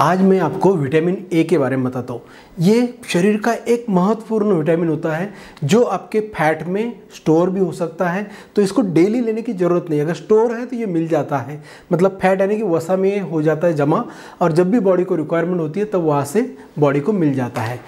आज मैं आपको विटामिन ए के बारे में बताता हूँ। ये शरीर का एक महत्वपूर्ण विटामिन होता है जो आपके फैट में स्टोर भी हो सकता है, तो इसको डेली लेने की ज़रूरत नहीं है। अगर स्टोर है तो ये मिल जाता है, मतलब फैट यानी कि वसा में हो जाता है जमा, और जब भी बॉडी को रिक्वायरमेंट होती है तब वहाँ से बॉडी को मिल जाता है।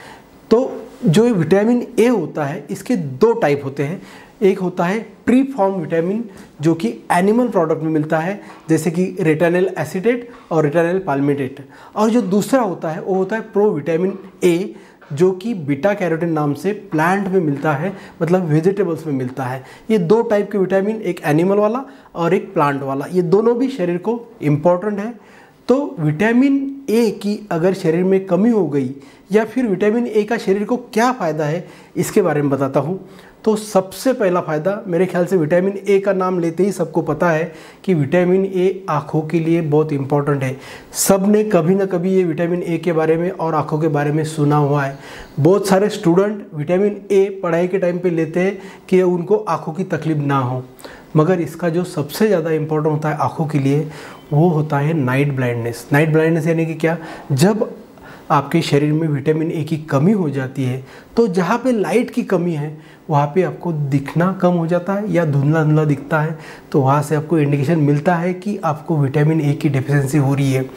तो जो विटामिन ए होता है इसके दो टाइप होते हैं। एक होता है ट्री फॉर्म विटामिन जो कि एनिमल प्रोडक्ट में मिलता है, जैसे कि रेटिनल एसिटेट और रेटिनल पाल्मिटेट, और जो दूसरा होता है वो होता है प्रो विटामिन ए जो कि बीटा कैरोटीन नाम से प्लांट में मिलता है, मतलब वेजिटेबल्स में मिलता है। ये दो टाइप के विटामिन, एक एनिमल वाला और एक प्लांट वाला, ये दोनों भी शरीर को इम्पॉर्टेंट है। तो विटामिन ए की अगर शरीर में कमी हो गई या फिर विटामिन ए का शरीर को क्या फ़ायदा है इसके बारे में बताता हूँ। तो सबसे पहला फ़ायदा मेरे ख्याल से विटामिन ए का नाम लेते ही सबको पता है कि विटामिन ए आँखों के लिए बहुत इम्पॉर्टेंट है। सब ने कभी ना कभी ये विटामिन ए के बारे में और आँखों के बारे में सुना हुआ है। बहुत सारे स्टूडेंट विटामिन ए पढ़ाई के टाइम पे लेते हैं कि उनको आँखों की तकलीफ ना हो, मगर इसका जो सबसे ज़्यादा इम्पोर्टेंट होता है आँखों के लिए वो होता है नाइट ब्लाइंडनेस। नाइट ब्लाइंडनेस यानी कि क्या, जब आपके शरीर में विटामिन ए की कमी हो जाती है तो जहाँ पे लाइट की कमी है वहाँ पे आपको दिखना कम हो जाता है या धुंधला धुंधला दिखता है, तो वहाँ से आपको इंडिकेशन मिलता है कि आपको विटामिन ए की डेफिशिएंसी हो रही है।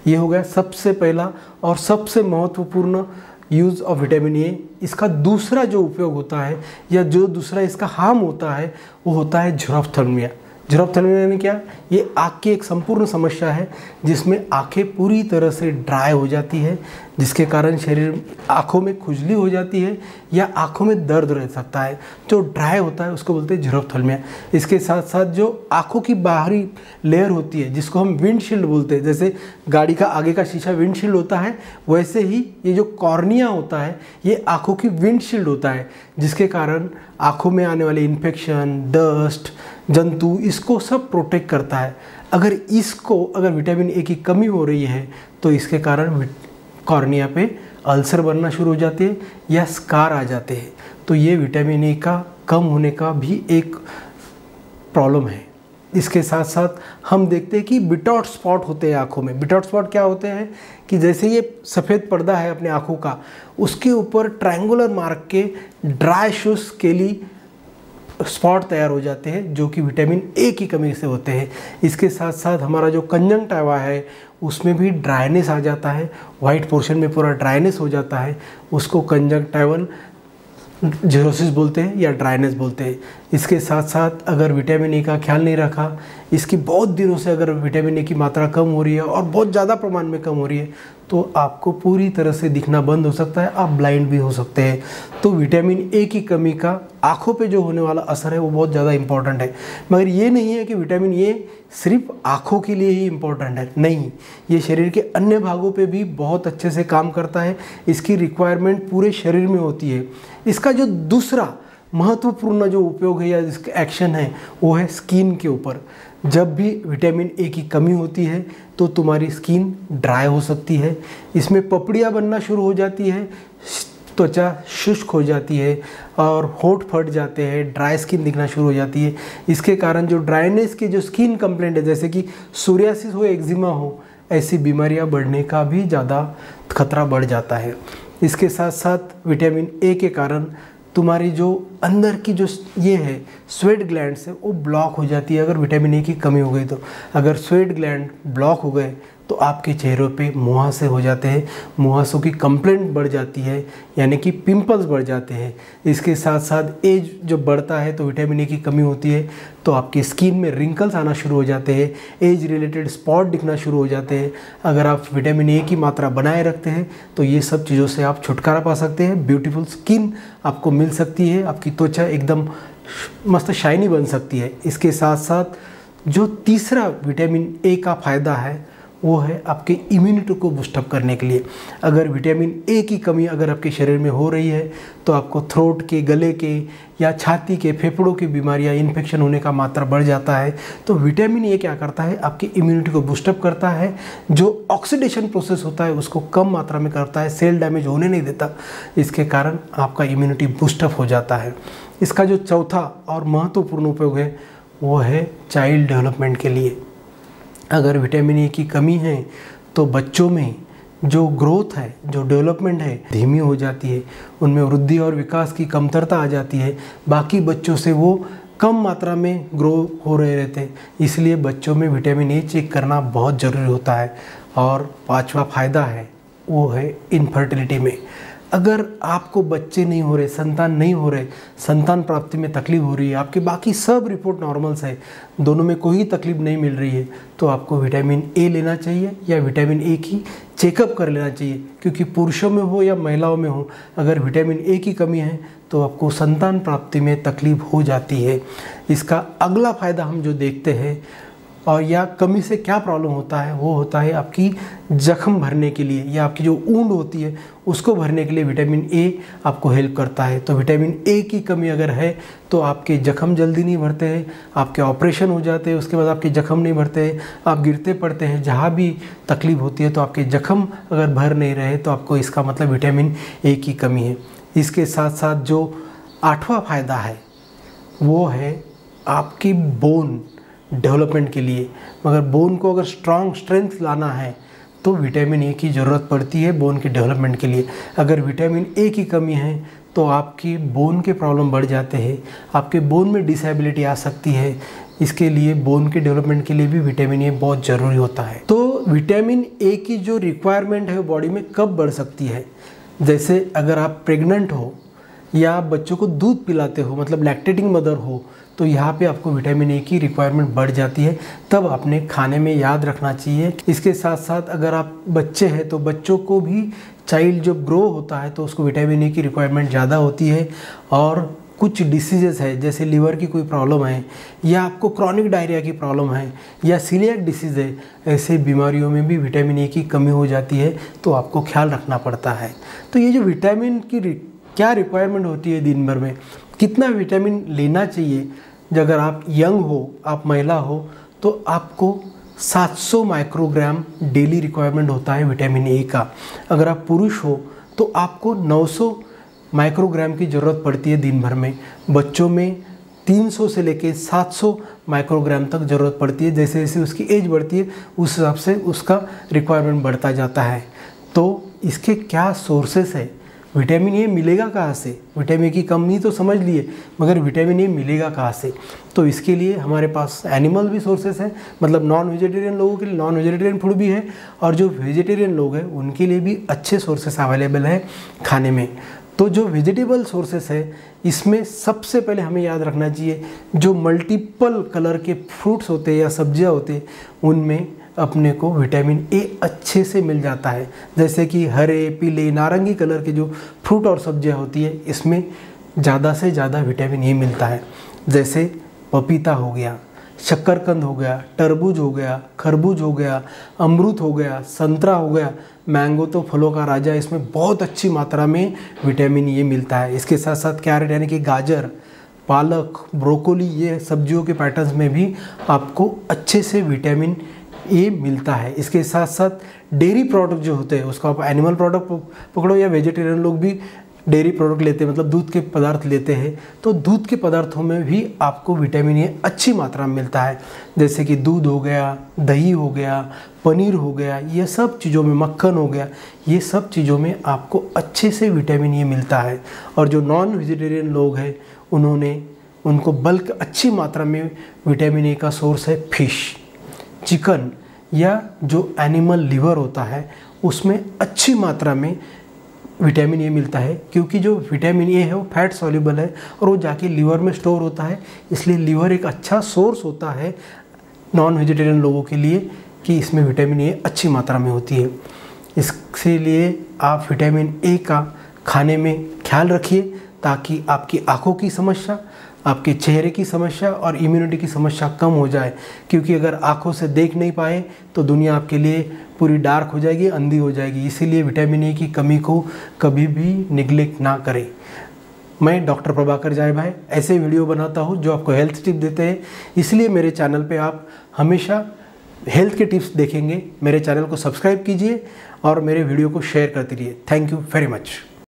ये हो गया सबसे पहला और सबसे महत्वपूर्ण यूज़ ऑफ विटामिन ए। इसका दूसरा जो उपयोग होता है या जो दूसरा इसका हार्म होता है वो होता है ज़ेरोफ्थेल्मिया। ज़ेरोफ्थेल्मिया यानी क्या, ये आँख की एक संपूर्ण समस्या है जिसमें आँखें पूरी तरह से ड्राई हो जाती है, जिसके कारण शरीर आँखों में खुजली हो जाती है या आँखों में दर्द रह सकता है। जो ड्राई होता है उसको बोलते हैं ज़ेरोफ्थेल्मिया। इसके साथ साथ जो आँखों की बाहरी लेयर होती है जिसको हम विंडशील्ड बोलते हैं, जैसे गाड़ी का आगे का शीशा विंडशील्ड होता है, वैसे ही ये जो कॉर्निया होता है ये आँखों की विंडशील्ड होता है, जिसके कारण आँखों में आने वाले इन्फेक्शन, डस्ट, जंतु, इसको सब प्रोटेक्ट करता है। अगर विटामिन ए की कमी हो रही है तो इसके कारण कॉर्निया पे अल्सर बनना शुरू हो जाते हैं या स्कार आ जाते हैं। तो ये विटामिन ए का कम होने का भी एक प्रॉब्लम है। इसके साथ साथ हम देखते हैं कि बिटॉट स्पॉट होते हैं आँखों में। बिटॉट स्पॉट क्या होते हैं कि जैसे ये सफ़ेद पर्दा है अपने आँखों का, उसके ऊपर ट्रायंगुलर मार्क के ड्राई शू स्केली स्पॉट तैयार हो जाते हैं जो कि विटामिन ए की कमी से होते हैं। इसके साथ साथ हमारा जो कंजंक्टिवा है उसमें भी ड्राइनेस आ जाता है, वाइट पोर्शन में पूरा ड्राइनेस हो जाता है, उसको कंजंक्टिवल जेरोसिस बोलते हैं या ड्राइनेस बोलते हैं। इसके साथ साथ अगर विटामिन ए का ख्याल नहीं रखा, इसकी बहुत दिनों से अगर विटामिन ए की मात्रा कम हो रही है और बहुत ज़्यादा प्रमाण में कम हो रही है तो आपको पूरी तरह से दिखना बंद हो सकता है, आप ब्लाइंड भी हो सकते हैं। तो विटामिन ए की कमी का आँखों पे जो होने वाला असर है वो बहुत ज़्यादा इम्पॉर्टेंट है। मगर ये नहीं है कि विटामिन ए सिर्फ आँखों के लिए ही इम्पॉर्टेंट है, नहीं, ये शरीर के अन्य भागों पे भी बहुत अच्छे से काम करता है। इसकी रिक्वायरमेंट पूरे शरीर में होती है। इसका जो दूसरा महत्वपूर्ण जो उपयोग है या इसका एक्शन है वो है स्किन के ऊपर। जब भी विटामिन ए की कमी होती है तो तुम्हारी स्किन ड्राई हो सकती है, इसमें पपड़ियाँ बनना शुरू हो जाती है, त्वचा शुष्क हो जाती है और होंठ फट जाते हैं, ड्राई स्किन दिखना शुरू हो जाती है। इसके कारण जो ड्राइनेस की जो स्किन कंप्लेंट है, जैसे कि सोरियासिस हो, एक्जिमा हो, ऐसी बीमारियां बढ़ने का भी ज़्यादा खतरा बढ़ जाता है। इसके साथ साथ विटामिन ए के कारण तुम्हारी जो अंदर की जो ये है स्वेट ग्लैंड्स है वो ब्लॉक हो जाती है अगर विटामिन ए की कमी हो गई तो। अगर स्वेट ग्लैंड ब्लॉक हो गए तो आपके चेहरों पे मुहासे हो जाते हैं, मुहासों की कंप्लेंट बढ़ जाती है, यानी कि पिंपल्स बढ़ जाते हैं। इसके साथ साथ एज जब बढ़ता है तो विटामिन ए की कमी होती है तो आपकी स्किन में रिंकल्स आना शुरू हो जाते हैं, एज रिलेटेड स्पॉट दिखना शुरू हो जाते हैं। अगर आप विटामिन ए की मात्रा बनाए रखते हैं तो ये सब चीज़ों से आप छुटकारा पा सकते हैं। ब्यूटीफुल स्किन आपको मिल सकती है, आपकी त्वचा एकदम मस्त शाइनी बन सकती है। इसके साथ साथ जो तीसरा विटामिन ए का फ़ायदा है वो है आपके इम्यूनिटी को बूस्टअप करने के लिए। अगर विटामिन ए की कमी अगर आपके शरीर में हो रही है तो आपको थ्रोट के, गले के या छाती के, फेफड़ों की बीमारियां, इन्फेक्शन होने का मात्रा बढ़ जाता है। तो विटामिन ए क्या करता है, आपकी इम्यूनिटी को बूस्टअप करता है, जो ऑक्सीडेशन प्रोसेस होता है उसको कम मात्रा में करता है, सेल डैमेज होने नहीं देता। इसके कारण आपका इम्यूनिटी बूस्टअप हो जाता है। इसका जो चौथा और महत्वपूर्ण उपयोग है वो है चाइल्ड डेवलपमेंट के लिए। अगर विटामिन ए की कमी है तो बच्चों में जो ग्रोथ है, जो डेवलपमेंट है, धीमी हो जाती है, उनमें वृद्धि और विकास की कमतरता आ जाती है, बाकी बच्चों से वो कम मात्रा में ग्रो हो रहे रहते हैं। इसलिए बच्चों में विटामिन ए चेक करना बहुत ज़रूरी होता है। और 5वां फ़ायदा है वो है इनफर्टिलिटी में। अगर आपको बच्चे नहीं हो रहे, संतान नहीं हो रहे, संतान प्राप्ति में तकलीफ हो रही है, आपके बाकी सब रिपोर्ट नॉर्मल्स है, दोनों में कोई तकलीफ नहीं मिल रही है, तो आपको विटामिन ए लेना चाहिए या विटामिन ए की चेकअप कर लेना चाहिए। क्योंकि पुरुषों में हो या महिलाओं में हो, अगर विटामिन ए की कमी है तो आपको संतान प्राप्ति में तकलीफ हो जाती है। इसका अगला फ़ायदा हम जो देखते हैं और या कमी से क्या प्रॉब्लम होता है, वो होता है आपकी जख्म भरने के लिए या आपकी जो ऊंड होती है उसको भरने के लिए विटामिन ए आपको हेल्प करता है। तो विटामिन ए की कमी अगर है तो आपके जख्म जल्दी नहीं भरते हैं, आपके ऑपरेशन हो जाते हैं, उसके बाद आपके जख्म नहीं भरते हैं, आप गिरते पड़ते हैं, जहाँ भी तकलीफ होती है तो आपके जख्म अगर भर नहीं रहे तो आपको इसका मतलब विटामिन ए की कमी है। इसके साथ साथ जो 8वां फ़ायदा है वो है आपकी बोन डेवलपमेंट के लिए। मगर बोन को अगर स्ट्रेंथ लाना है तो विटामिन ए की ज़रूरत पड़ती है बोन के डेवलपमेंट के लिए। अगर विटामिन ए की कमी है तो आपकी बोन के प्रॉब्लम बढ़ जाते हैं, आपके बोन में डिसेबिलिटी आ सकती है। इसके लिए बोन के डेवलपमेंट के लिए भी विटामिन ए बहुत ज़रूरी होता है। तो विटामिन ए की जो रिक्वायरमेंट है वो बॉडी में कब बढ़ सकती है, जैसे अगर आप प्रेग्नेंट हो या बच्चों को दूध पिलाते हो, मतलब लैक्टेटिंग मदर हो, तो यहाँ पे आपको विटामिन ए की रिक्वायरमेंट बढ़ जाती है, तब अपने खाने में याद रखना चाहिए। इसके साथ साथ अगर आप बच्चे हैं तो बच्चों को भी चाइल्ड जब ग्रो होता है तो उसको विटामिन ए की रिक्वायरमेंट ज़्यादा होती है। और कुछ डिसीजेस है जैसे लीवर की कोई प्रॉब्लम है या आपको क्रॉनिक डायरिया की प्रॉब्लम है या सीलिएक डिसीज़ है, ऐसे बीमारियों में भी विटामिन ए की कमी हो जाती है, तो आपको ख्याल रखना पड़ता है। तो ये जो विटामिन की क्या रिक्वायरमेंट होती है दिन भर में, कितना विटामिन लेना चाहिए, अगर आप यंग हो, आप महिला हो, तो आपको 700 माइक्रोग्राम डेली रिक्वायरमेंट होता है विटामिन ए का। अगर आप पुरुष हो तो आपको 900 माइक्रोग्राम की ज़रूरत पड़ती है दिन भर में। बच्चों में 300 से लेके 700 माइक्रोग्राम तक ज़रूरत पड़ती है। जैसे जैसे उसकी एज बढ़ती है उस हिसाब से उसका रिक्वायरमेंट बढ़ता जाता है। तो इसके क्या सोर्सेस है, विटामिन ए मिलेगा कहाँ से? विटामिन ए की कमी तो समझ लिए, मगर विटामिन ए मिलेगा कहाँ से? तो इसके लिए हमारे पास एनिमल भी सोर्सेस हैं, मतलब नॉन वेजिटेरियन लोगों के लिए नॉन वेजिटेरियन फूड भी है, और जो वेजिटेरियन लोग हैं उनके लिए भी अच्छे सोर्सेस अवेलेबल है खाने में। तो जो वेजिटेबल सोर्सेस है इसमें सबसे पहले हमें याद रखना चाहिए, जो मल्टीपल कलर के फ्रूट्स होते हैं या सब्जियां होते हैं उनमें अपने को विटामिन ए अच्छे से मिल जाता है। जैसे कि हरे, पीले, नारंगी कलर के जो फ्रूट और सब्जियां होती है इसमें ज़्यादा से ज़्यादा विटामिन ए मिलता है। जैसे पपीता हो गया, शक्करकंद हो गया, तरबूज हो गया, खरबूज हो गया, अमरूद हो गया, संतरा हो गया, मैंगो तो फलों का राजा, इसमें बहुत अच्छी मात्रा में विटामिन ए मिलता है। इसके साथ साथ कैरेट यानी कि गाजर, पालक, ब्रोकोली, ये सब्जियों के पैटर्न्स में भी आपको अच्छे से विटामिन ए मिलता है। इसके साथ साथ डेयरी प्रोडक्ट जो होते हैं, उसको आप एनिमल प्रोडक्ट पकड़ो या वेजिटेरियन लोग भी डेयरी प्रोडक्ट लेते हैं, मतलब दूध के पदार्थ लेते हैं, तो दूध के पदार्थों में भी आपको विटामिन ए अच्छी मात्रा में मिलता है। जैसे कि दूध हो गया, दही हो गया, पनीर हो गया, ये सब चीज़ों में, मक्खन हो गया, ये सब चीज़ों में आपको अच्छे से विटामिन ए मिलता है। और जो नॉन वेजिटेरियन लोग हैं उनको बल्क अच्छी मात्रा में विटामिन ए का सोर्स है फिश, चिकन या जो एनिमल लिवर होता है उसमें अच्छी मात्रा में विटामिन ए मिलता है। क्योंकि जो विटामिन ए है वो फैट सॉल्युबल है और वो जाके लिवर में स्टोर होता है, इसलिए लिवर एक अच्छा सोर्स होता है नॉन वेजिटेरियन लोगों के लिए कि इसमें विटामिन ए अच्छी मात्रा में होती है। इसलिए आप विटामिन ए का खाने में ख्याल रखिए ताकि आपकी आँखों की समस्या, आपके चेहरे की समस्या और इम्यूनिटी की समस्या कम हो जाए। क्योंकि अगर आँखों से देख नहीं पाए तो दुनिया आपके लिए पूरी डार्क हो जाएगी, अंधी हो जाएगी। इसीलिए विटामिन ए की कमी को कभी भी निगलेक्ट ना करें। मैं डॉक्टर प्रभाकर जाय भाई ऐसे वीडियो बनाता हूँ जो आपको हेल्थ टिप देते हैं, इसलिए मेरे चैनल पे आप हमेशा हेल्थ के टिप्स देखेंगे। मेरे चैनल को सब्सक्राइब कीजिए और मेरे वीडियो को शेयर करते रहिए। Thank you very much.